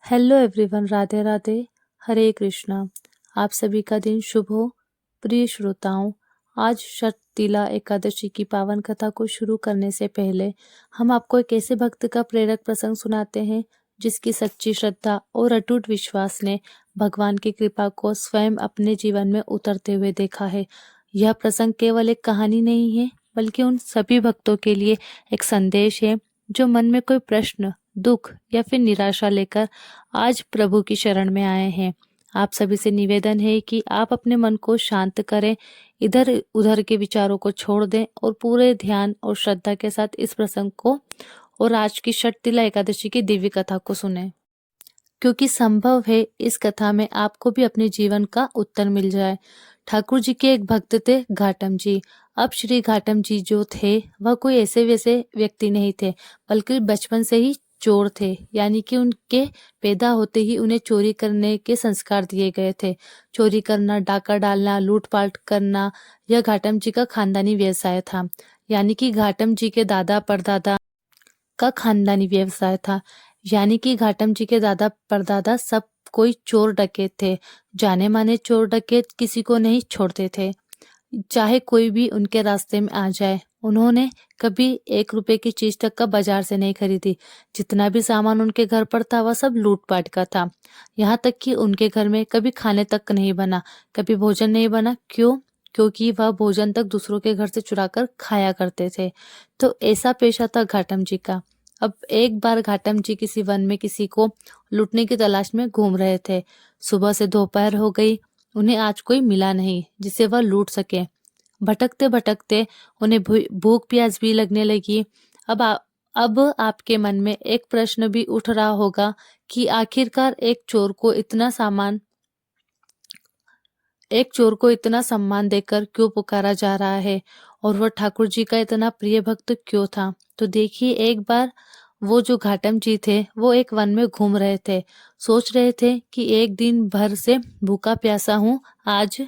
Hello everyone, Radhe Radhe, हरे कृष्णा। आप सभी का दिन शुभ हो। प्रिय श्रोताओं, आज शततिला एकादशी की पावन कथा को शुरू करने से पहले हम आपको एक ऐसे भक्त का प्रेरक प्रसंग सुनाते हैं जिसकी सच्ची श्रद्धा और अटूट विश्वास ने भगवान की कृपा को स्वयं अपने जीवन में उतरते हुए देखा है। यह प्रसंग केवल एक कहानी नहीं है, बल्कि उन सभी भक्तों के लिए एक संदेश है जो मन में कोई प्रश्न, दुख या फिर निराशा लेकर आज प्रभु की शरण में आए हैं। आप सभी से निवेदन है कि आप अपने मन को शांत करें, इधर उधर के विचारों को छोड़ दें और पूरे ध्यान और श्रद्धा के साथ इस प्रसंग को और आज की शततिला एकादशी की दिव्य कथा को सुनें, क्योंकि संभव है इस कथा में आपको भी अपने जीवन का उत्तर मिल जाए। ठाकुर जी के एक भक्त थे घाटम जी। अब श्री घाटम जी जो थे वह कोई ऐसे वैसे व्यक्ति नहीं थे, बल्कि बचपन से ही चोर थे। यानी कि उनके पैदा होते ही उन्हें चोरी करने के संस्कार दिए गए थे। चोरी करना, डाका डालना, लूटपाट करना यह घाटम जी का खानदानी व्यवसाय था। यानी कि घाटम जी के दादा परदादा का खानदानी व्यवसाय था। यानी कि घाटम जी के दादा परदादा सब कोई चोर डकैत थे। जाने माने चोर डकैत किसी को नहीं छोड़ते थे, चाहे कोई भी उनके रास्ते में आ जाए। उन्होंने कभी 1 रुपए की चीज तक का बाजार से नहीं खरीदी। जितना भी सामान उनके घर पर था वह सब लूटपाट का था। यहाँ तक कि उनके घर में कभी खाने तक नहीं बना, कभी भोजन नहीं बना। क्यों? क्योंकि वह भोजन तक दूसरों के घर से चुरा कर खाया करते थे। तो ऐसा पेशा था घाटम जी का। अब एक बार घाटम जी किसी वन में किसी को लूटने की तलाश में घूम रहे थे। सुबह से दोपहर हो गई, उन्हें आज कोई मिला नहीं जिसे वह लूट सके। भटकते भटकते उन्हें भूख प्यास भी लगने लगी। अब आपके मन में एक प्रश्न भी उठ रहा होगा कि आखिरकार एक चोर को इतना सम्मान देकर क्यों पुकारा जा रहा है, और वह ठाकुर जी का इतना प्रिय भक्त क्यों था। तो देखिए, एक बार वो जो घाटम जी थे वो एक वन में घूम रहे थे। सोच रहे थे कि एक दिन भर से भूखा प्यासा हूँ, आज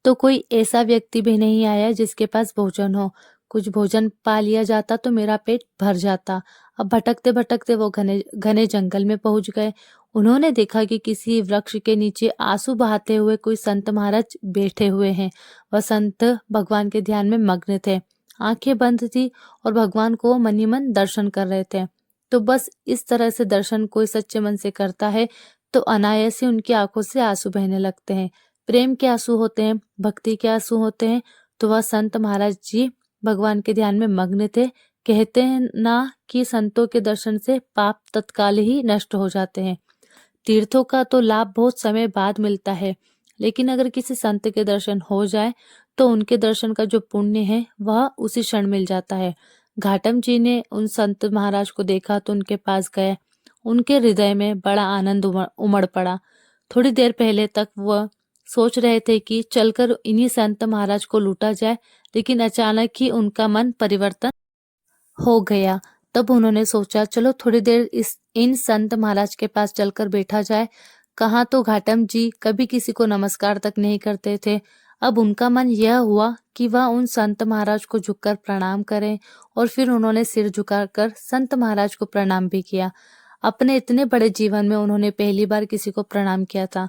तो कोई ऐसा व्यक्ति भी नहीं आया जिसके पास भोजन हो। कुछ भोजन पा लिया जाता तो मेरा पेट भर जाता। अब भटकते भटकते वो घने घने जंगल में पहुंच गए। उन्होंने देखा कि किसी वृक्ष के नीचे आंसू बहाते हुए कोई संत महाराज बैठे हुए हैं। वह संत भगवान के ध्यान में मग्न थे, आंखें बंद थी और भगवान को मन ही मन दर्शन कर रहे थे। तो बस इस तरह से दर्शन कोई सच्चे मन से करता है तो अनायास ही उनकी आंखों से आंसू बहने लगते हैं। प्रेम के आंसू होते हैं, भक्ति के आंसू होते हैं। तो वह संत महाराज जी भगवान के ध्यान में मग्न थे। कहते हैं ना कि संतों के दर्शन से पाप तत्काल ही नष्ट हो जाते हैं। तीर्थों का तो लाभ बहुत समय बाद मिलता है, लेकिन अगर किसी संत के दर्शन हो जाए तो उनके दर्शन का जो पुण्य है वह उसी क्षण मिल जाता है। घाटम जी ने उन संत महाराज को देखा तो उनके पास गए। उनके हृदय में बड़ा आनंद उमड़ पड़ा। थोड़ी देर पहले तक वह सोच रहे थे कि चलकर इन्हीं संत महाराज को लूटा जाए, लेकिन अचानक ही उनका मन परिवर्तन हो गया। तब उन्होंने सोचा, चलो थोड़ी देर इन संत महाराज के पास चलकर बैठा जाए। कहाँ तो घाटम जी कभी किसी को नमस्कार तक नहीं करते थे। अब उनका मन यह हुआ कि वह उन संत महाराज को झुककर प्रणाम करें, और फिर उन्होंने सिर झुकाकर संत महाराज को प्रणाम भी किया। अपने इतने बड़े जीवन में उन्होंने पहली बार किसी को प्रणाम किया था।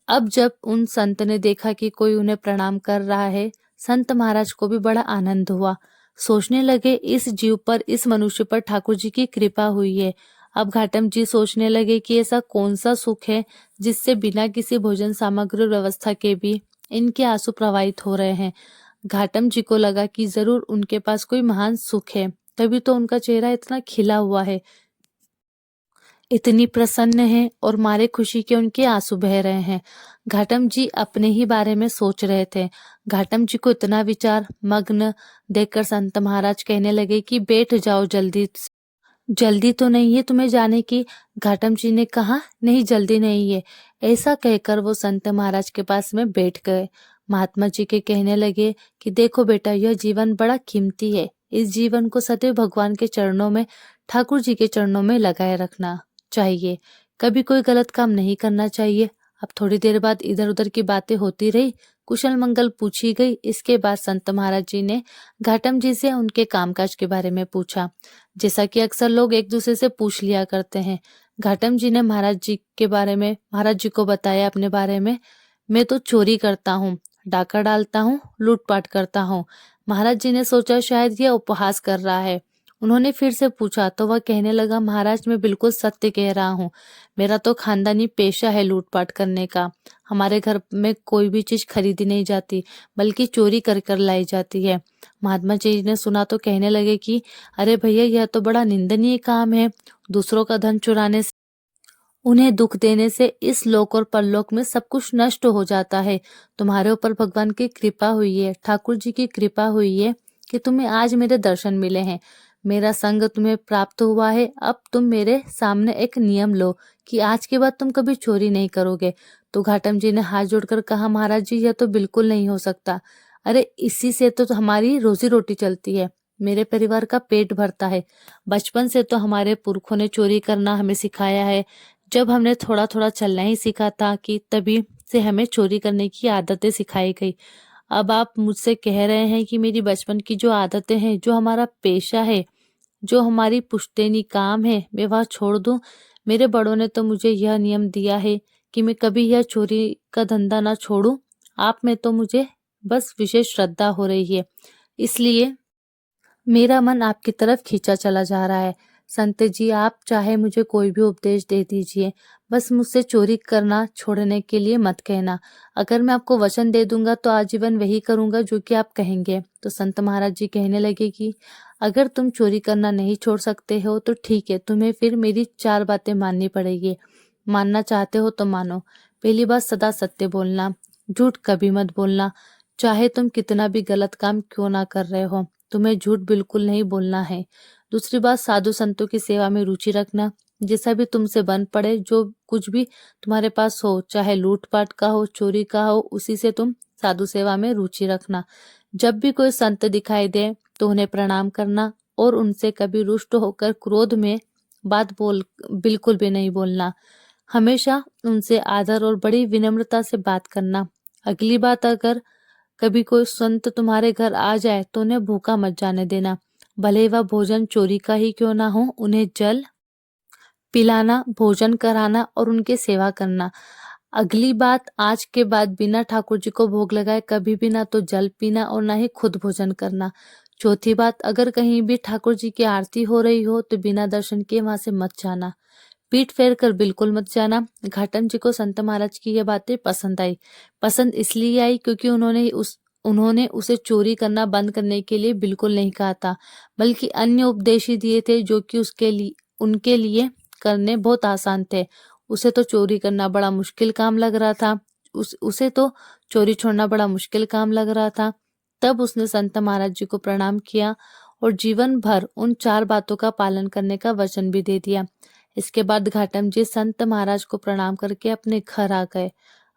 अब जब उन संत ने देखा कि कोई उन्हें प्रणाम कर रहा है, संत महाराज को भी बड़ा आनंद हुआ। सोचने लगे, इस जीव पर, इस मनुष्य पर ठाकुर जी की कृपा हुई है। अब घाटम जी सोचने लगे कि ऐसा कौन सा सुख है जिससे बिना किसी भोजन सामग्री व्यवस्था के भी इनके आंसू प्रवाहित हो रहे हैं। घाटम जी को लगा कि जरूर उनके पास कोई महान सुख है, तभी तो उनका चेहरा इतना खिला हुआ है, इतनी प्रसन्न है, और मारे खुशी के उनके आंसू बह रहे हैं। घाटम जी अपने ही बारे में सोच रहे थे। घाटम जी को इतना विचार मग्न देखकर संत महाराज कहने लगे कि बैठ जाओ, जल्दी तो नहीं है तुम्हें जाने की। घाटम जी ने कहा, नहीं जल्दी नहीं है। ऐसा कहकर वो संत महाराज के पास में बैठ गए। महात्मा जी के कहने लगे कि देखो बेटा, यह जीवन बड़ा कीमती है। इस जीवन को सदैव भगवान के चरणों में, ठाकुर जी के चरणों में लगाए रखना चाहिए। कभी कोई गलत काम नहीं करना चाहिए। अब थोड़ी देर बाद इधर उधर की बातें होती रही, कुशल मंगल पूछी गई। इसके बाद संत महाराज जी ने घाटम जी से उनके कामकाज के बारे में पूछा, जैसा कि अक्सर लोग एक दूसरे से पूछ लिया करते हैं। घाटम जी ने महाराज जी को बताया अपने बारे में। मैं तो चोरी करता हूँ, डाका डालता हूँ, लूटपाट करता हूँ। महाराज जी ने सोचा शायद यह उपहास कर रहा है। उन्होंने फिर से पूछा तो वह कहने लगा, महाराज मैं बिल्कुल सत्य कह रहा हूँ। मेरा तो खानदानी पेशा है लूटपाट करने का। हमारे घर में कोई भी चीज खरीदी नहीं जाती, बल्कि चोरी कर कर लाई जाती है। महात्मा जी ने सुना तो कहने लगे कि अरे भैया, यह तो बड़ा निंदनीय काम है। दूसरों का धन चुराने से, उन्हें दुख देने से इस लोक और परलोक में सब कुछ नष्ट हो जाता है। तुम्हारे ऊपर भगवान की कृपा हुई है, ठाकुर जी की कृपा हुई है कि तुम्हें आज मेरे दर्शन मिले हैं, मेरा संग तुम्हें प्राप्त हुआ है। अब तुम मेरे सामने एक नियम लो कि आज के बाद तुम कभी चोरी नहीं करोगे। तो घाटम जी ने हाथ जोड़कर कहा, महाराज जी यह तो बिल्कुल नहीं हो सकता। अरे इसी से तो हमारी रोजी रोटी चलती है, मेरे परिवार का पेट भरता है। बचपन से तो हमारे पुरखों ने चोरी करना हमें सिखाया है। जब हमने थोड़ा थोड़ा चलना ही सीखा था कि तभी से हमें चोरी करने की आदतें सिखाई गई। अब आप मुझसे कह रहे हैं कि मेरी बचपन की जो आदतें हैं, जो हमारा पेशा है, जो हमारी पुश्तैनी काम है, मैं वह छोड़ दूं। मेरे बड़ों ने तो मुझे यह नियम दिया है कि मैं कभी यह चोरी का धंधा ना छोड़ूं। आप में तो मुझे बस विशेष श्रद्धा हो रही है, इसलिए मेरा मन आपकी तरफ खींचा चला जा रहा है। संत जी, आप चाहे मुझे कोई भी उपदेश दे दीजिए, बस मुझसे चोरी करना छोड़ने के लिए मत कहना। अगर मैं आपको वचन दे दूंगा तो आजीवन वही करूंगा जो कि आप कहेंगे। तो संत महाराज जी कहने लगे कि अगर तुम चोरी करना नहीं छोड़ सकते हो तो ठीक है, तुम्हें फिर मेरी 4 बातें माननी पड़ेगी। मानना चाहते हो तो मानो। पहली बात, सदा सत्य बोलना, झूठ कभी मत बोलना, चाहे तुम कितना भी गलत काम क्यों ना कर रहे हो, तुम्हें झूठ बिल्कुल नहीं बोलना है। दूसरी बात, साधु संतों की सेवा में रुचि रखना। जैसा भी तुमसे बन पड़े, जो कुछ भी तुम्हारे पास हो, चाहे लूटपाट का हो, चोरी का हो, उसी से तुम साधु सेवा में रुचि रखना। जब भी कोई संत दिखाई दे तो उन्हें प्रणाम करना और उनसे कभी रुष्ट होकर क्रोध में बात बिल्कुल भी नहीं बोलना। हमेशा उनसे आदर और बड़ी विनम्रता से बात करना। अगली बात, अगर कभी कोई संत तुम्हारे घर आ जाए तो उन्हें भूखा मत जाने देना, भले वह भोजन चोरी का ही क्यों ना हो। उन्हें जल पिलाना, भोजन कराना और उनकी सेवा करना। अगली बात, आज के बाद बिना ठाकुर जी को भोग लगाए कभी भी ना तो जल पीना और ना ही खुद भोजन करना। चौथी बात, अगर कहीं भी ठाकुर जी की आरती हो रही हो तो बिना दर्शन किए वहां से मत जाना, पीठ फेर कर बिल्कुल मत जाना। घाटम जी को संत महाराज की ये बातें पसंद आई। पसंद इसलिए आई क्योंकि उन्होंने उसे चोरी करना बंद करने के लिए बिल्कुल नहीं कहा था, बल्कि अन्य उपदेश ही दिए थे जो कि उनके लिए करने बहुत आसान थे। उसे तो चोरी करना बड़ा मुश्किल काम लग रहा था। उसे तो चोरी छोड़ना बड़ा मुश्किल काम लग रहा था। तब उसने संत महाराज जी को प्रणाम किया और जीवन भर उन 4 बातों का पालन करने का वचन भी दे दिया। इसके बाद घाटम जी संत महाराज को प्रणाम करके अपने घर आ गए।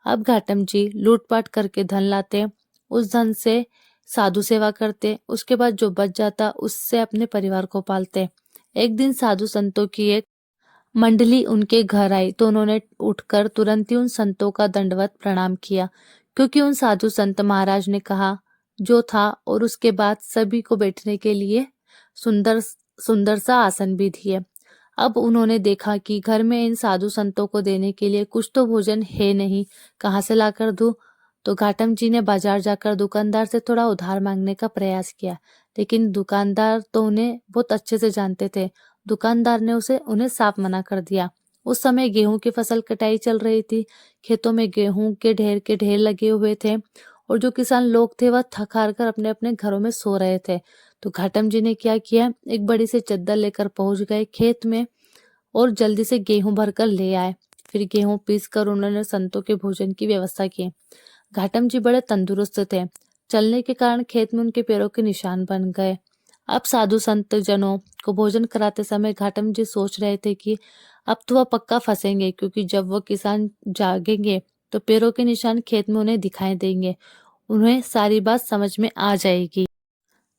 अब घाटम जी लूटपाट करके धन लाते, उस धन से साधु सेवा करते, उसके बाद जो बच जाता उससे अपने परिवार को पालते। एक दिन साधु संतों की एक मंडली उनके घर आई तो उन्होंने उठकर तुरंत ही उन संतों का दंडवत प्रणाम किया, क्योंकि उन साधु संत महाराज ने कहा जो था, और उसके बाद सभी को बैठने के लिए सुंदर सुंदर सा आसन भी दिए। अब उन्होंने देखा कि घर में इन साधु संतों को देने के लिए कुछ तो भोजन है नहीं, कहाँ से लाकर दूं। तो घाटम जी ने बाजार जाकर दुकानदार से थोड़ा उधार मांगने का प्रयास किया, लेकिन दुकानदार तो उन्हें बहुत अच्छे से जानते थे। दुकानदार ने उन्हें साफ मना कर दिया। उस समय गेहूं की फसल कटाई चल रही थी। खेतों में गेहूं के ढेर लगे हुए थे और जो किसान लोग थे वह थक हार कर अपने अपने घरों में सो रहे थे। तो घाटम जी ने क्या किया, एक बड़ी सी चद्दर लेकर पहुंच गए खेत में और जल्दी से गेहूं भरकर ले आए। फिर गेहूं पीस कर उन्होंने संतों के भोजन की व्यवस्था की। घाटम जी बड़े तंदुरुस्त थे, चलने के कारण खेत में उनके पैरों के निशान बन गए। अब साधु संत जनों को भोजन कराते समय घाटम जी सोच रहे थे कि अब तो वह पक्का फंसेंगे, क्योंकि जब वो किसान जागेंगे तो पैरों के निशान खेत में उन्हें दिखाई देंगे। उन्हें सारी बात समझ में आ जाएगी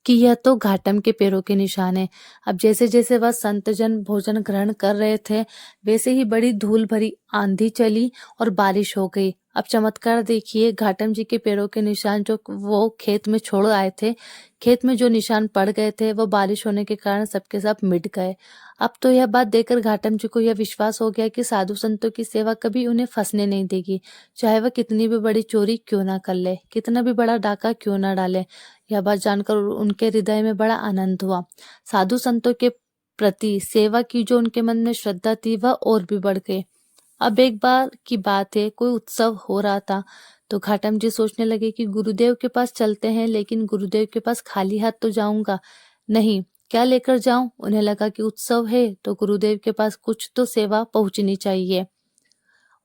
कि यह तो घाटम के पैरों के निशान है। अब जैसे जैसे वह संतजन भोजन ग्रहण कर रहे थे, वैसे ही बड़ी धूल भरी आंधी चली और बारिश हो गई। अब चमत्कार देखिए, घाटम जी के पैरों के निशान जो वो खेत में छोड़ आए थे, खेत में जो निशान पड़ गए थे वो बारिश होने के कारण सबके सब मिट गए। अब तो यह बात देखकर घाटम जी को यह विश्वास हो गया कि साधु संतों की सेवा कभी उन्हें फंसने नहीं देगी, चाहे वह कितनी भी बड़ी चोरी क्यों ना कर ले, कितना भी बड़ा डाका क्यों ना डाले। यह बात जानकर उनके हृदय में बड़ा आनंद हुआ। साधु संतों के प्रति सेवा की जो उनके मन में श्रद्धा थी वह और भी बढ़ गई। अब एक बार की बात है, कोई उत्सव हो रहा था तो घाटम जी सोचने लगे कि गुरुदेव के पास चलते हैं, लेकिन गुरुदेव के पास खाली हाथ तो जाऊंगा नहीं, क्या लेकर जाऊं। उन्हें लगा कि उत्सव है तो गुरुदेव के पास कुछ तो सेवा पहुंचनी चाहिए।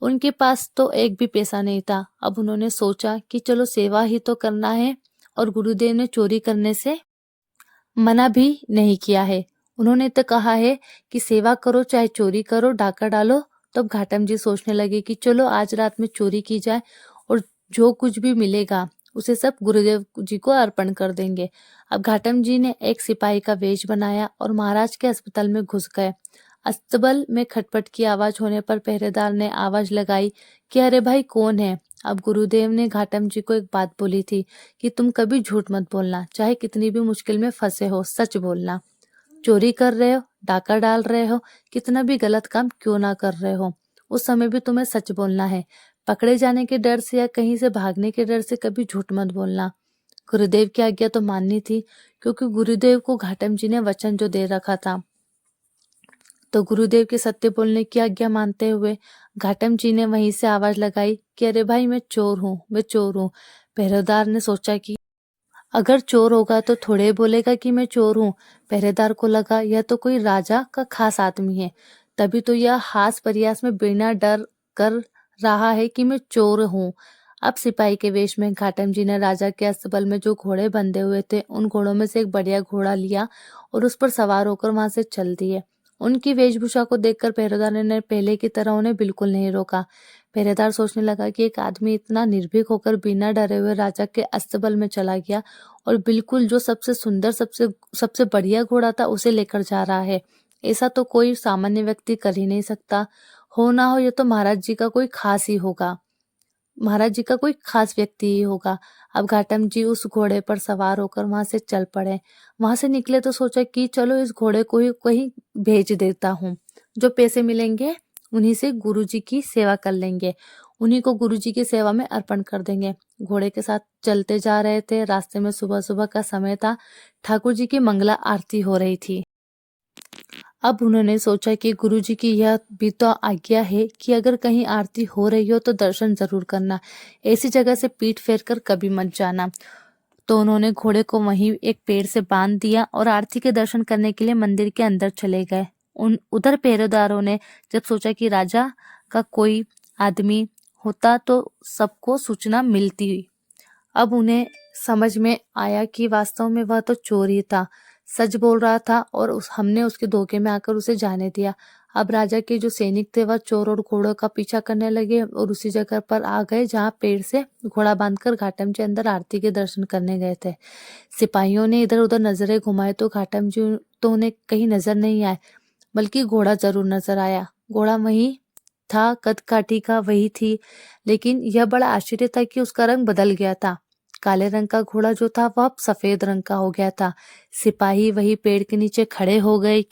उनके पास तो एक भी पैसा नहीं था। अब उन्होंने सोचा कि चलो सेवा ही तो करना है, और गुरुदेव ने चोरी करने से मना भी नहीं किया है। उन्होंने तो कहा है कि सेवा करो चाहे चोरी करो, डाका डालो। तब घाटम जी सोचने लगे कि चलो आज रात में चोरी की जाए और जो कुछ भी मिलेगा उसे सब गुरुदेव जी को अर्पण कर देंगे। अब घाटम जी ने एक सिपाही का वेश बनाया और महाराज के अस्पताल में घुस गए। अस्तबल में खटपट की आवाज होने पर पहरेदार ने आवाज लगाई कि अरे भाई कौन है। अब गुरुदेव ने घाटम जी को एक बात बोली थी कि तुम कभी झूठ मत बोलना, चाहे कितनी भी मुश्किल में फंसे हो, सच बोलना। चोरी कर रहे हो, डाका डाल रहे हो, कितना भी गलत काम क्यों ना कर रहे हो, उस समय भी तुम्हें सच बोलना है। पकड़े जाने के डर से या कहीं से भागने के डर से कभी झूठ मत बोलना। गुरुदेव की आज्ञा तो माननी थी, क्योंकि गुरुदेव को घाटम जी ने वचन जो दे रखा था। तो गुरुदेव के सत्य बोलने की आज्ञा मानते हुए घाटम जी ने वहीं से आवाज लगाई कि अरे भाई मैं चोर हूँ, मैं चोर हूँ। पहरेदार ने सोचा कि अगर चोर होगा तो थोड़े बोलेगा कि मैं चोर हूँ। पहरेदार को लगा यह तो कोई राजा का खास आदमी है, तभी तो यह हास परियास में बिना डर कर रहा है कि मैं चोर हूँ। अब सिपाही के वेश में घाटम जी ने राजा के अस्तबल में जो घोड़े बंधे हुए थे उन घोड़ों में से एक बढ़िया घोड़ा लिया और उस पर सवार होकर वहां से चल दिए। उनकी वेशभूषा को देखकर पहरेदार ने पहले की तरह उन्हें बिल्कुल नहीं रोका। पहरेदार सोचने लगा कि एक आदमी इतना निर्भीक होकर बिना डरे हुए राजा के अस्तबल में चला गया और बिल्कुल जो सबसे सुंदर, सबसे सबसे बढ़िया घोड़ा था उसे लेकर जा रहा है। ऐसा तो कोई सामान्य व्यक्ति कर ही नहीं सकता। हो ना हो ये तो महाराज जी का कोई खास ही होगा, महाराज जी का कोई खास व्यक्ति ही होगा। अब घाटम जी उस घोड़े पर सवार होकर वहां से चल पड़े। वहां से निकले तो सोचा कि चलो इस घोड़े को ही कहीं भेज देता हूँ, जो पैसे मिलेंगे उन्हीं से गुरु जी की सेवा कर लेंगे, उन्हीं को गुरु जी की सेवा में अर्पण कर देंगे। घोड़े के साथ चलते जा रहे थे। रास्ते में सुबह सुबह का समय था। ठाकुर जी की मंगला आरती हो रही थी। अब उन्होंने सोचा कि गुरुजी की यह भी तो आज्ञा है कि अगर कहीं आरती हो रही हो तो दर्शन जरूर करना, ऐसी जगह से पीठ फेर कर कभी मत जाना। तो उन्होंने घोड़े को वहीं एक पेड़ से बांध दिया और आरती के दर्शन करने के लिए मंदिर के अंदर चले गए। उधर पहरेदारों ने जब सोचा कि राजा का कोई आदमी होता तो सबको सूचना मिलती। अब उन्हें समझ में आया कि वास्तव में वह तो चोर ही था, सच बोल रहा था और हमने उसके धोखे में आकर उसे जाने दिया। अब राजा के जो सैनिक थे वह चोर और घोड़ों का पीछा करने लगे और उसी जगह पर आ गए जहाँ पेड़ से घोड़ा बांधकर घाटम जी अंदर आरती के दर्शन करने गए थे। सिपाहियों ने इधर उधर नजरें घुमाई तो घाटम जी तो उन्हें कहीं नजर नहीं आए, बल्कि घोड़ा जरूर नजर आया। घोड़ा वही था, कद काठी का वही थी, लेकिन यह बड़ा आश्चर्य था कि उसका रंग बदल गया था। काले रंग का घोड़ा जो था वह अब सफेद रंग का हो गया था। सिपाही वही पेड़ के नीचे खड़े हो गए।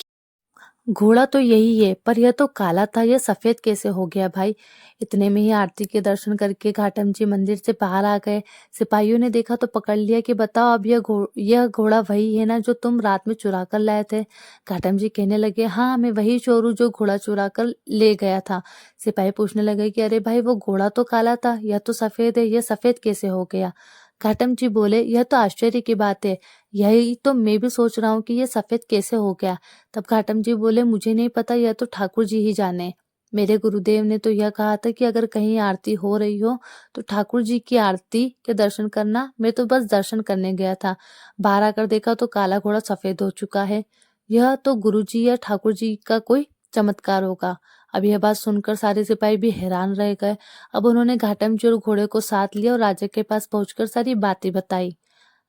घोड़ा तो यही है, पर यह तो काला था, यह सफेद कैसे हो गया भाई। इतने में ही आरती के दर्शन करके घाटम जी मंदिर से बाहर आ गए। सिपाहियों ने देखा तो पकड़ लिया कि बताओ अब यह घोड़ा वही है ना जो तुम रात में चुरा कर लाए थे। घाटम जी कहने लगे हाँ, मैं वही चोर हूँ जो घोड़ा चुरा कर ले गया था। सिपाही पूछने लगे कि अरे भाई वो घोड़ा तो काला था, यह तो सफेद है, यह सफेद कैसे हो गया। घाटम जी बोले यह तो आश्चर्य की बात है, यही तो मैं भी सोच रहा हूँ कि यह सफेद कैसे हो गया। तब घाटम जी बोले मुझे नहीं पता, यह तो ठाकुर जी ही जाने। मेरे गुरुदेव ने तो यह कहा था कि अगर कहीं आरती हो रही हो तो ठाकुर जी की आरती के दर्शन करना। मैं तो बस दर्शन करने गया था, बाहर आकर देखा तो काला घोड़ा सफेद हो चुका है। यह तो गुरु जी या ठाकुर जी का कोई चमत्कार होगा। अब यह बात सुनकर सारे सिपाही भी हैरान रह गए। अब उन्होंने घाटम जी और घोड़े को साथ लिया और राजा के पास पहुंचकर सारी बातें बताई।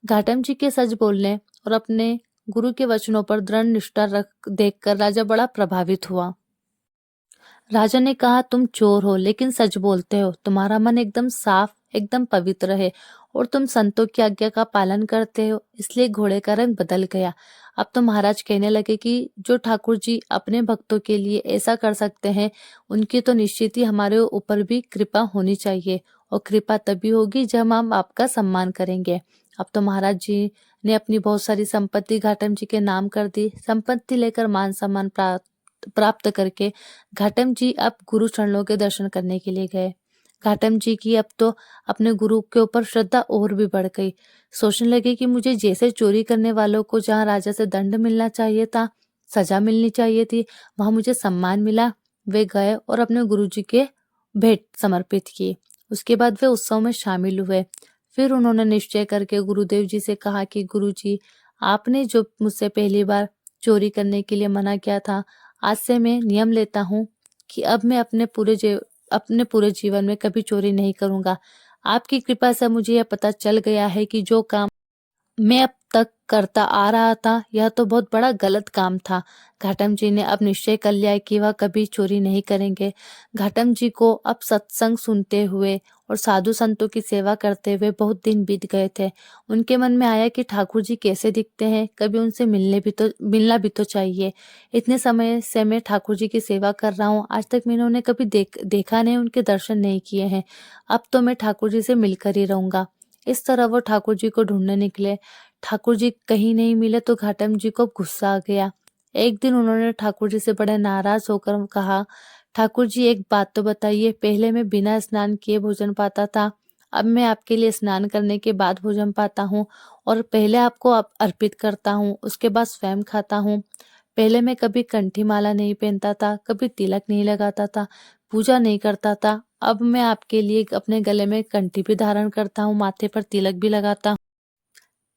घाटम जी के सच बोलने और अपने गुरु के वचनों पर दृढ़ निष्ठा रख देखकर राजा बड़ा प्रभावित हुआ। राजा ने कहा, तुम चोर हो लेकिन सच बोलते हो, तुम्हारा मन एकदम साफ, एकदम पवित्र है और तुम संतों की आज्ञा का पालन करते हो, इसलिए घोड़े का रंग बदल गया। अब तो महाराज कहने लगे कि जो ठाकुर जी अपने भक्तों के लिए ऐसा कर सकते हैं, उनकी तो निश्चित ही हमारे ऊपर भी कृपा होनी चाहिए, और कृपा तभी होगी जब हम आपका सम्मान करेंगे। अब तो महाराज जी ने अपनी बहुत सारी संपत्ति घाटम जी के नाम कर दी। संपत्ति लेकर मान सम्मान प्राप्त करके घाटम जी अब गुरु चरणों के दर्शन करने के लिए गए। घाटम जी की अब तो अपने गुरु के ऊपर श्रद्धा और भी बढ़ गई। सोचने लगे कि मुझे जैसे चोरी करने वालों को जहाँ राजा से दंड मिलना चाहिए था, सजा मिलनी चाहिए थी, वहां मुझे सम्मान मिला। वे गए और अपने गुरु जी के भेंट समर्पित की। उसके बाद वे उत्सव में शामिल हुए। फिर उन्होंने निश्चय करके गुरुदेव जी से कहा कि गुरु जी, आपने जो मुझसे पहली बार चोरी करने के लिए मना किया था, आज से मैं नियम लेता हूँ कि अब मैं अपने पूरे जीवन में कभी चोरी नहीं करूंगा। आपकी कृपा से मुझे यह पता चल गया है कि जो काम मैं अब तक करता आ रहा था, यह तो बहुत बड़ा गलत काम था। घाटम जी ने अब निश्चय कर लिया कि वह कभी चोरी नहीं करेंगे। घाटम जी को अब सत्संग सुनते हुए और साधु संतों की सेवा करते हुए बहुत दिन बीत गए थे। उनके मन में आया कि ठाकुर जी कैसे दिखते हैं, कभी उनसे मिलना भी तो चाहिए। इतने समय से मैं ठाकुर जी की सेवा कर रहा हूँ, आज तक मैंने उन्हें कभी देखा नहीं, उनके दर्शन नहीं किए हैं। अब तो मैं ठाकुर जी से मिलकर ही रहूंगा। इस तरह वो ठाकुर जी को ढूंढने निकले। ठाकुर जी कहीं नहीं मिले तो घाटम जी को गुस्सा आ गया। एक दिन उन्होंने ठाकुर जी से बड़े नाराज होकर कहा, ठाकुर जी एक बात तो बताइए, पहले मैं बिना स्नान किए भोजन पाता था, अब मैं आपके लिए स्नान करने के बाद भोजन पाता हूँ और पहले आपको अर्पित करता हूँ, उसके बाद स्वयं खाता हूँ। पहले मैं कभी कंठी माला नहीं पहनता था, कभी तिलक नहीं लगाता था, पूजा नहीं करता था। अब मैं आपके लिए अपने गले में कंठी भी धारण करता हूँ, माथे पर तिलक भी लगाता हूँ।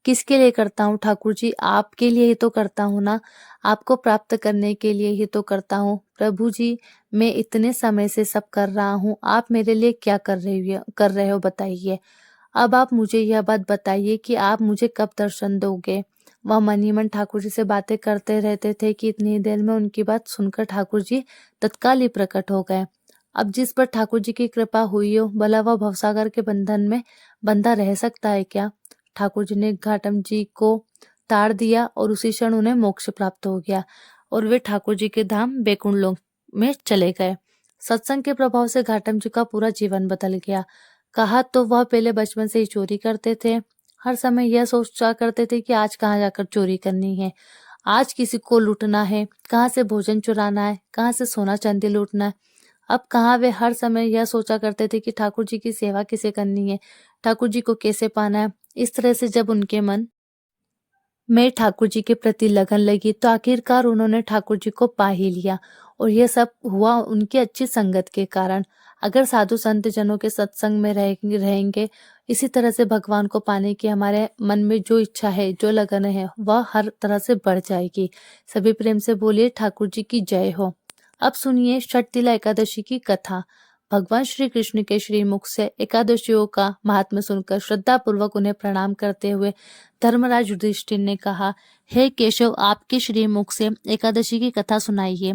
किसके लिए करता हूँ ठाकुर जी? आपके लिए ही तो करता हूँ ना, आपको प्राप्त करने के लिए ही तो करता हूँ। प्रभु जी, मैं इतने समय से सब कर रहा हूँ, आप मेरे लिए क्या कर रहे हो बताइए। अब आप मुझे यह बात बताइए कि आप मुझे कब दर्शन दोगे। वह मन ही मन ठाकुर जी से बातें करते रहते थे कि इतनी देर में उनकी बात सुनकर ठाकुर जी तत्काल ही प्रकट हो गए। अब जिस पर ठाकुर जी की कृपा हुई हो, भला वह भवसागर के बंधन में बंधा रह सकता है क्या? ठाकुर जी ने घाटम जी को ताड़ दिया और उसी क्षण उन्हें मोक्ष प्राप्त हो गया और वे ठाकुर जी के धाम बैकुंठ लोक में चले गए। सत्संग के प्रभाव से घाटम जी का पूरा जीवन बदल गया। कहा तो वह पहले बचपन से ही चोरी करते थे। हर समय यह सोचा करते थे कि आज कहाँ जाकर चोरी करनी है, आज किसी को लूटना है, कहाँ से भोजन चुराना है, कहाँ से सोना चांदी लूटना है। अब कहाँ वे हर समय यह सोचा करते थे कि ठाकुर जी की सेवा किसे करनी है, ठाकुर जी को कैसे पाना है। इस तरह से जब उनके मन में ठाकुर जी के प्रति लगन लगी तो आखिरकार उन्होंने ठाकुर जी को पा ही लिया, और यह सब हुआ उनकी अच्छी संगत के कारण। अगर साधु संत जनों के सत्संग में रहेंगे, इसी तरह से भगवान को पाने की हमारे मन में जो इच्छा है, जो लगन है, वह हर तरह से बढ़ जाएगी। सभी प्रेम से बोलिए ठाकुर जी की जय हो। अब सुनिए षटतिला एकादशी की कथा। भगवान श्री कृष्ण के श्रीमुख से एकादशियों का महात्म्य सुनकर श्रद्धा पूर्वक उन्हें प्रणाम करते हुए धर्मराज युधिष्ठिर ने कहा, हे केशव, आपके श्रीमुख से एकादशी की कथा सुनाइए।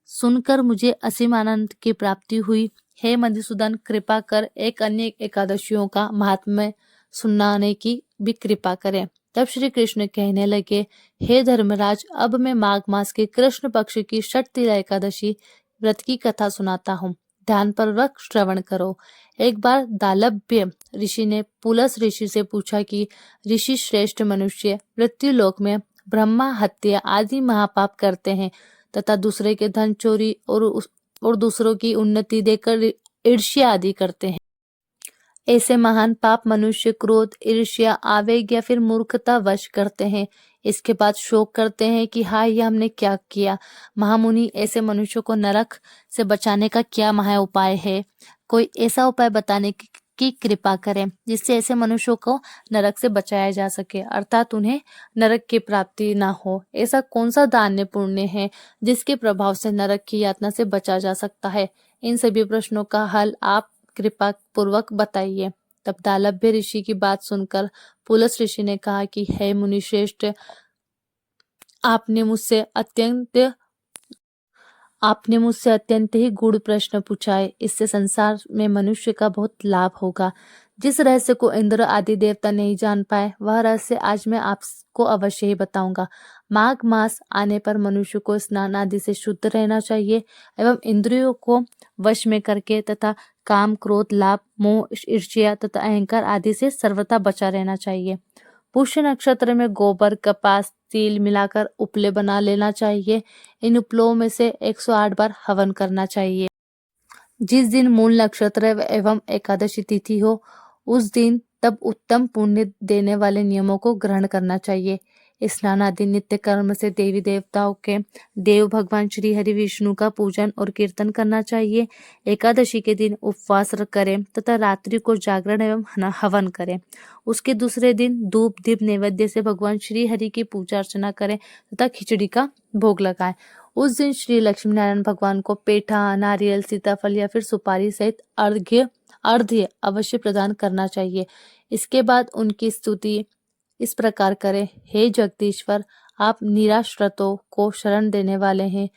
सुनकर मुझे असीम आनंद की प्राप्ति हुई। हे मधुसूदन, कृपा कर एक अन्य एकादशियों का महात्म्य सुनाने की भी कृपा करें। तब श्री कृष्ण कहने लगे, हे धर्मराज, अब मैं माघ मास के कृष्ण पक्ष की षटतिला एकादशी व्रत की कथा सुनाता हूँ। ध्यानपूर्वक श्रवण करो। एक बार दालभ्य ऋषि ने पुलस ऋषि से पूछा कि ऋषि श्रेष्ठ मनुष्य मृत्यु लोक में ब्रह्मा हत्या आदि महापाप करते हैं तथा दूसरे के धन चोरी और दूसरों की उन्नति देकर ईर्ष्या आदि करते हैं। ऐसे महान पाप मनुष्य क्रोध, ईर्ष्या, आवेग या फिर मूर्खता वश करते हैं। इसके बाद शोक करते हैं कि हाय, यह हमने क्या किया। महामुनि, ऐसे मनुष्यों को नरक से बचाने का क्या महा उपाय है? कोई ऐसा उपाय बताने की कृपा करें जिससे ऐसे मनुष्यों को नरक से बचाया जा सके, अर्थात उन्हें नरक की प्राप्ति ना हो। ऐसा कौन सा दान्य पुण्य है जिसके प्रभाव से नरक की यातना से बचा जा सकता है? इन सभी प्रश्नों का हल आप कृपा पूर्वक बताइए। तब दालभ्य ऋषि की बात सुनकर पुलस ऋषि ने कहा कि हे मुनिश्रेष्ठ, आपने मुझसे अत्यंत आपने मुझसे अत्यंत ही गूढ़ प्रश्न पूछा है। इससे संसार में मनुष्य का बहुत लाभ होगा। जिस रहस्य को इंद्र आदि देवता नहीं जान पाए, वह रहस्य आज मैं आपको अवश्य ही बताऊंगा। माघ मास आने पर मनुष्य को स्नान आदि से शुद्ध रहना चाहिए एवं इंद्रियों को वश में करके तथा काम, क्रोध, लाभ, मोह, ईर्ष्या तथा अहंकार आदि से सर्वथा बचा रहना चाहिए। पुष्य नक्षत्र में गोबर, कपास, तिल मिलाकर उपले बना लेना चाहिए। इन उपलों में से 108 बार हवन करना चाहिए। जिस दिन मूल नक्षत्र एवं एकादशी तिथि हो, उस दिन तब उत्तम पुण्य देने वाले नियमों को ग्रहण करना चाहिए। स्नान आदि नित्य कर्म से देवी देवताओं के देव भगवान श्री हरि विष्णु का पूजन और कीर्तन करना चाहिए। एकादशी के दिन उपवास करें तथा रात्रि को जागरण एवं हवन करें। उसके दूसरे दिन धूप दीप नैवेद्य से भगवान श्री हरि की पूजा अर्चना करें तथा खिचड़ी का भोग लगाएं। उस दिन श्री लक्ष्मी नारायण भगवान को पेठा, नारियल, सीताफल या फिर सुपारी सहित अर्घ्य अवश्य प्रदान करना चाहिए। इसके बाद उनकी स्तुति इस प्रकार करें। हे जगदीश्वर, आप निराश्रितों को शरण देने वाले हैं।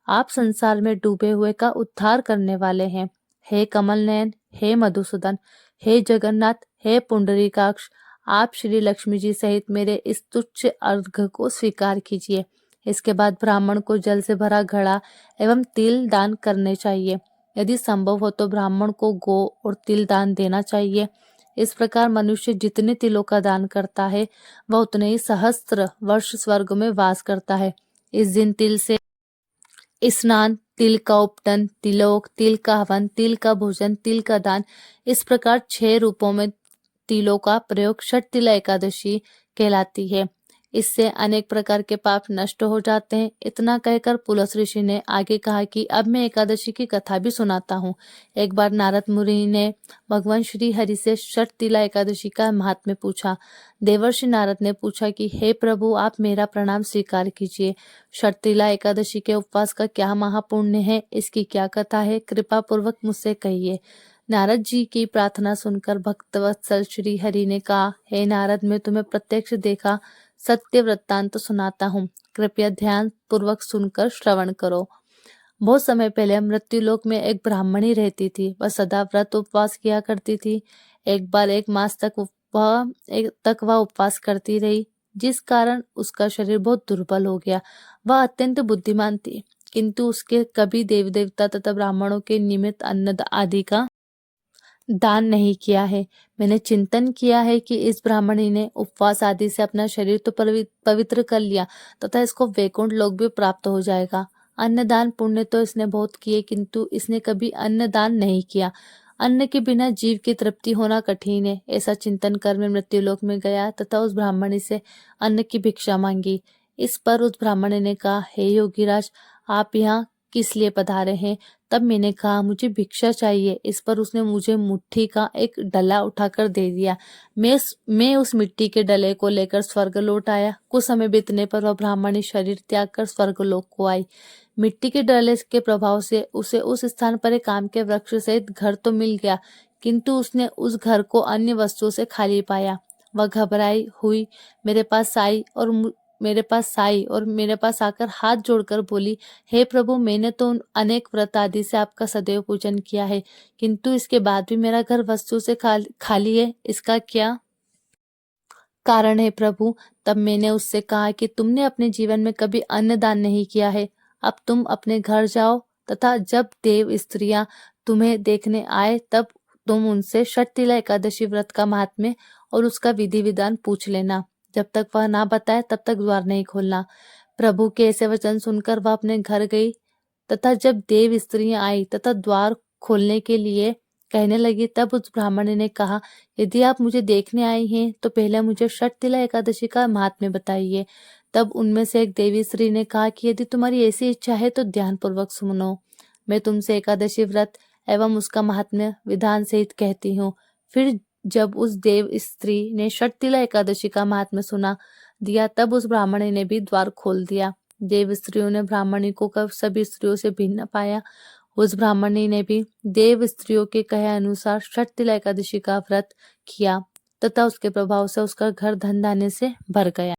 आप संसार में डूबे हुए का उद्धार करने वाले हैं। हे कमल नयन, हे मधुसूदन, हे जगन्नाथ, हे पुंडरीकाक्ष, आप श्री लक्ष्मी जी सहित मेरे इस तुच्छ अर्घ्य को स्वीकार कीजिए। इसके बाद ब्राह्मण को जल से भरा घड़ा एवं तिल दान करने चाहिए। यदि संभव हो तो ब्राह्मण को गौ और तिल दान देना चाहिए। इस प्रकार मनुष्य जितने तिलों का दान करता है, वह उतने ही सहस्त्र वर्ष स्वर्ग में वास करता है। इस दिन तिल से स्नान, तिल का उपटन, तिलोक, तिल का हवन, तिल का भोजन, तिल का दान, इस प्रकार 6 रूपों में तिलों का प्रयोग षट तिला एकादशी कहलाती है। इससे अनेक प्रकार के पाप नष्ट हो जाते हैं। इतना कहकर पुलस ऋषि ने आगे कहा कि अब मैं एकादशी की कथा भी सुनाता हूँ। एक बार नारद मुनि ने भगवान श्री हरि से षट तिला एकादशी का महात्म्य पूछा। देवर्षि नारद ने पूछा कि हे प्रभु, आप मेरा प्रणाम स्वीकार कीजिए। षट तिला एकादशी के उपवास का क्या महापुण्य है, इसकी क्या कथा है, कृपा पूर्वक मुझसे कहिए। नारद जी की प्रार्थना सुनकर भक्तवत्सल श्री हरि ने कहा, हे नारद, मैं तुम्हें प्रत्यक्ष देखा सत्य वृत्तांत सुनाता हूँ। कृपया ध्यान पूर्वक सुनकर श्रवण करो। बहुत समय पहले मृत्युलोक में एक ब्राह्मणी रहती थी। वह सदा व्रत उपवास किया करती थी। एक बार 1 मास तक वह उपवास करती रही, जिस कारण उसका शरीर बहुत दुर्बल हो गया। वह अत्यंत बुद्धिमान थी, किंतु उसके कभी देवी देवता तथा ब्राह्मणों के निमित्त अन्न आदि का दान नहीं किया है। मैंने चिंतन किया है कि इस ब्राह्मणी ने उपवास आदि से अपना शरीर तो पवित्र कर लिया तथा इसको वैकुंठ लोक भी प्राप्त हो जाएगा। अन्नदान पुण्य तो इसने बहुत किए, किंतु इसने कभी अन्नदान नहीं किया। अन्न के बिना जीव की तृप्ति होना कठिन है। ऐसा चिंतन कर मैं मृत्युलोक में गया तथा उस ब्राह्मणी से अन्न की भिक्षा मांगी। इस पर उस ब्राह्मणी ने कहा, हे योगीराज, आप यहाँ किस लिए पधारे हैं? तब मैंने कहा, मुझे भिक्षा चाहिए। इस पर उसने मुझे मुट्ठी का एक डला उठाकर दे दिया। मैं उस मिट्टी के डले को लेकर स्वर्ग लौट आया। कुछ समय बीतने पर वह ब्राह्मणी शरीर त्याग कर स्वर्गलोक को आई। मिट्टी के डले के प्रभाव से उसे उस स्थान पर एक आम के वृक्ष सहित घर तो मिल गया, किंतु उसने उस घर को अन्य वस्तुओं से खाली पाया। वह घबराई हुई मेरे पास आई और मेरे पास आकर हाथ जोड़कर बोली, हे प्रभु, मैंने तो अनेक व्रत आदि से आपका सदैव पूजन किया है, किंतु इसके बाद भी मेरा घर वस्तु से खाली है। इसका क्या कारण है प्रभु? तब मैंने उससे कहा कि तुमने अपने जीवन में कभी अन्नदान नहीं किया है। अब तुम अपने घर जाओ तथा जब देव स्त्रियां तुम्हें देखने आए तब तुम उनसे षटतिला एकादशी व्रत का महात्म्य और उसका विधि विधान पूछ लेना। जब तक वह ना बताए तब तक द्वार नहीं खोलना। प्रभु के ऐसे वचन सुनकर वह अपने घर गई तथा जब देव स्त्रियां आई तथा द्वार खोलने के लिए कहने लगी, तब उस ब्राह्मण ने कहा, यदि आप मुझे देखने आई हैं तो पहले मुझे षटतिला एकादशी का महात्म्य बताइए। तब उनमें से एक देवी स्त्री ने कहा कि यदि तुम्हारी ऐसी इच्छा है तो ध्यानपूर्वक सुनो। मैं तुमसे एकादशी व्रत एवं उसका महात्म्य विधान सहित कहती हूँ। फिर जब उस देव स्त्री ने षटतिला एकादशी का महात्म्य सुना दिया, तब उस ब्राह्मणी ने भी द्वार खोल दिया। देव स्त्रियों ने ब्राह्मणी को कब सभी स्त्रियों से भिन्न पाया। उस ब्राह्मणी ने भी देव स्त्रियों के कहे अनुसार षटतिला एकादशी का व्रत किया तथा उसके प्रभाव से उसका घर धन धान्य से भर गया।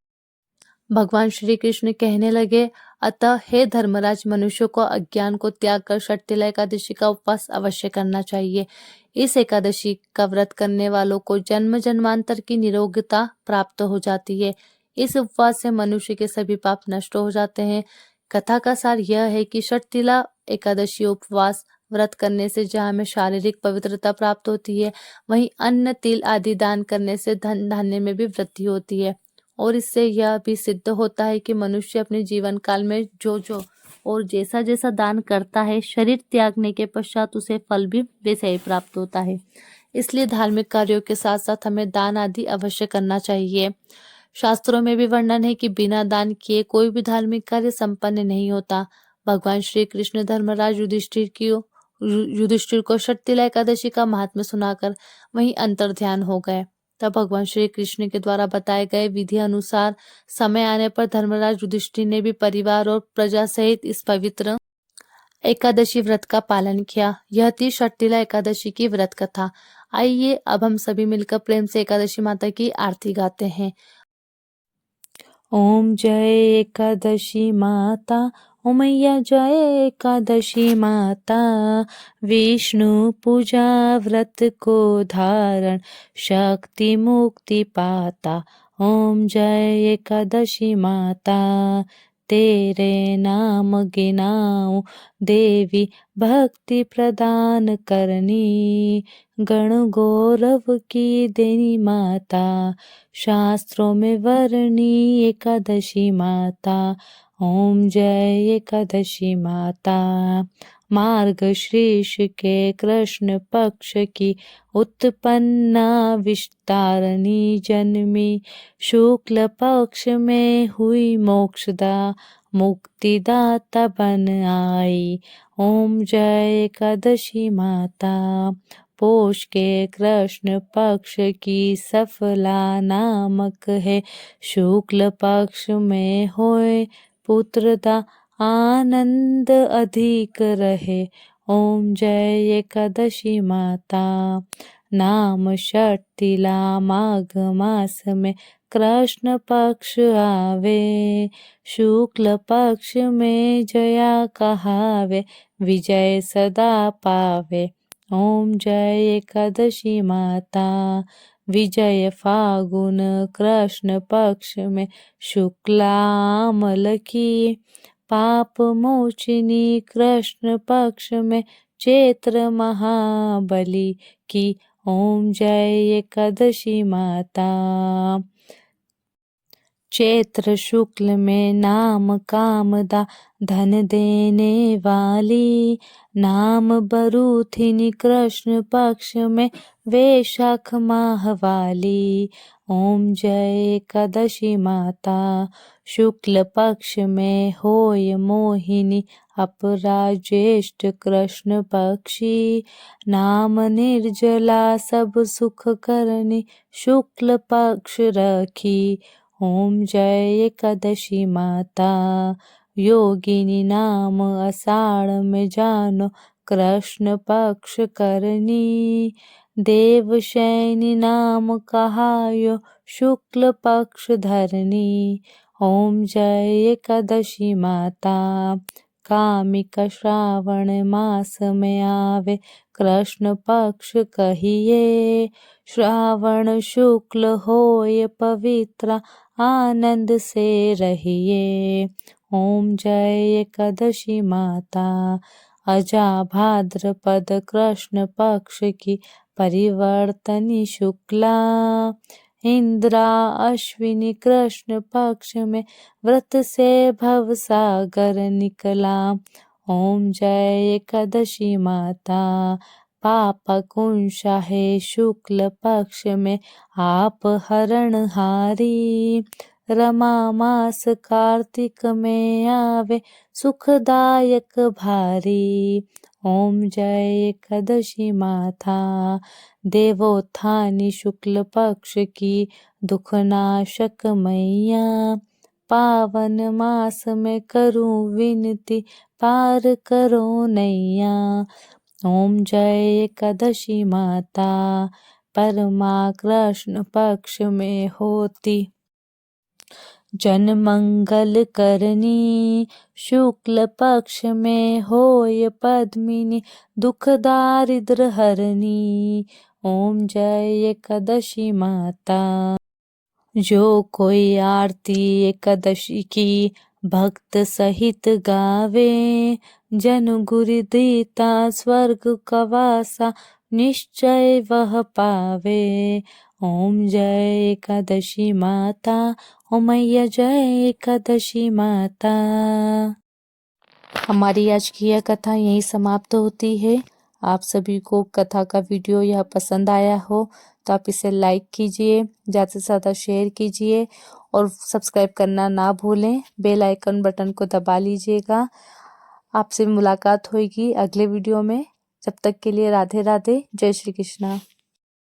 भगवान श्री कृष्ण कहने लगे, अतः हे धर्मराज, मनुष्य को अज्ञान को त्याग कर षटतिला एकादशी का उपवास अवश्य करना चाहिए। इस एकादशी का व्रत करने वालों को जन्म जन्मांतर की निरोगता प्राप्त हो जाती है। इस उपवास से मनुष्य के सभी पाप नष्ट हो जाते हैं। कथा का सार यह है कि षटतिला एकादशी उपवास व्रत करने से जहाँ हमें शारीरिक पवित्रता प्राप्त होती है, वहीं अन्न, तिल आदि दान करने से धन धान्य में भी वृद्धि होती है। और इससे यह भी सिद्ध होता है कि मनुष्य अपने जीवन काल में जो और जैसा जैसा दान करता है, शरीर त्यागने के पश्चात उसे फल भी वैसे ही प्राप्त होता है। इसलिए धार्मिक कार्यों के साथ साथ हमें दान आदि अवश्य करना चाहिए। शास्त्रों में भी वर्णन है कि बिना दान किए कोई भी धार्मिक कार्य संपन्न नहीं होता। भगवान श्री कृष्ण धर्मराज युधिष्ठिर को षटतिला एकादशी का महात्म्य सुनाकर वहीं अंतर ध्यान हो गए। तब भगवान श्री कृष्ण के द्वारा बताए गए विधि अनुसार समय आने पर धर्मराज युधिष्ठिर ने भी परिवार और प्रजा सहित इस पवित्र एकादशी व्रत का पालन किया। यह थी षटतिला एकादशी की व्रत कथा। आइए अब हम सभी मिलकर प्रेम से एकादशी माता की आरती गाते हैं। ओम जय एकादशी माता, ओ मैया जय एकादशी माता। विष्णु पूजा व्रत को धारण, शक्ति मुक्ति पाता। ओम जय एकादशी माता, तेरे नाम गिनाऊं देवी, भक्ति प्रदान करनी। गण गौरव की देनी माता, शास्त्रों में वर्णी एकादशी माता। ओम जय एकादशी माता। मार्गशीर्ष के कृष्ण पक्ष की उत्पन्ना विस्तारणी जन्मी, शुक्ल पक्ष में हुई मोक्षदा, मुक्तिदाता बन आई। ओम जय एकादशी माता। पोष के कृष्ण पक्ष की सफला नामक है, शुक्ल पक्ष में होए पुत्रदा, आनंद अधिक रहे। ओम जय एकादशी माता। नाम षटतिला माघ मास में कृष्ण पक्ष आवे, शुक्ल पक्ष में जया कहावे, विजय सदा पावे। ओम जय एकादशी माता। विजय फागुन कृष्ण पक्ष में शुक्लामल की, पाप मोचिनी कृष्ण पक्ष में चैत्र महाबली की। ओम जय एकादशी माता। चैत्र शुक्ल में नाम कामदा, धन देने वाली। नाम बरूथिनी कृष्ण पक्ष में वैशाख माह वाली। ओम जय एकादशी माता। शुक्ल पक्ष में होय मोहिनी, अपरा ज्येष्ठ कृष्ण पक्षी। नाम निर्जला सब सुख करनी, शुक्ल पक्ष रखी। ओम जय एकादशी माता। योगिनी नाम आषाढ़ में जानो, कृष्ण पक्ष करनी। देवशयनी नाम कहायो, शुक्ल पक्ष धरनी। ओम जय एकादशी माता। कामिका श्रावण मास में आवे, कृष्ण पक्ष कहिए। श्रावण शुक्ल होय पवित्र, आनंद से रहिए। ओम जय एकादशी माता। अजा भाद्रपद कृष्ण पक्ष की परिवर्तनी शुक्ला। इंद्रा अश्विनी कृष्ण पक्ष में व्रत से भव सागर निकला। ओम जय एकादशी माता। पाप कुंशा है शुक्ल पक्ष में आप हरणहारी। रमा मास कार्तिक में आवे, सुखदायक भारी। ओम जय एकादशी माता। देवोत्थानी शुक्ल पक्ष की दुखनाशक मैया। पावन मास में करूं विनती, पार करो नैया। ओम जय एकादशी माता। परमा कृष्ण पक्ष में होती, जन मंगल करनी, शुक्ल पक्ष में होय पद्मिनी, दुख दारिद्र हरनी, ओम जय एकादशी माता। जो कोई आरती एकादशी की भक्त सहित गावे, जन गुरु दीता स्वर्ग का वासा, निश्चय वह पावे। ओम जय एकादशी माता, ओ मैया जय एकादशी माता। हमारी आज की यह कथा यहीं समाप्त होती है। आप सभी को कथा का वीडियो यह पसंद आया हो तो आप इसे लाइक कीजिए, ज़्यादा से ज़्यादा शेयर कीजिए और सब्सक्राइब करना ना भूलें। बेल आइकन बटन को दबा लीजिएगा। आपसे मुलाकात होगी अगले वीडियो में। जब तक के लिए राधे राधे, जय श्री कृष्णा।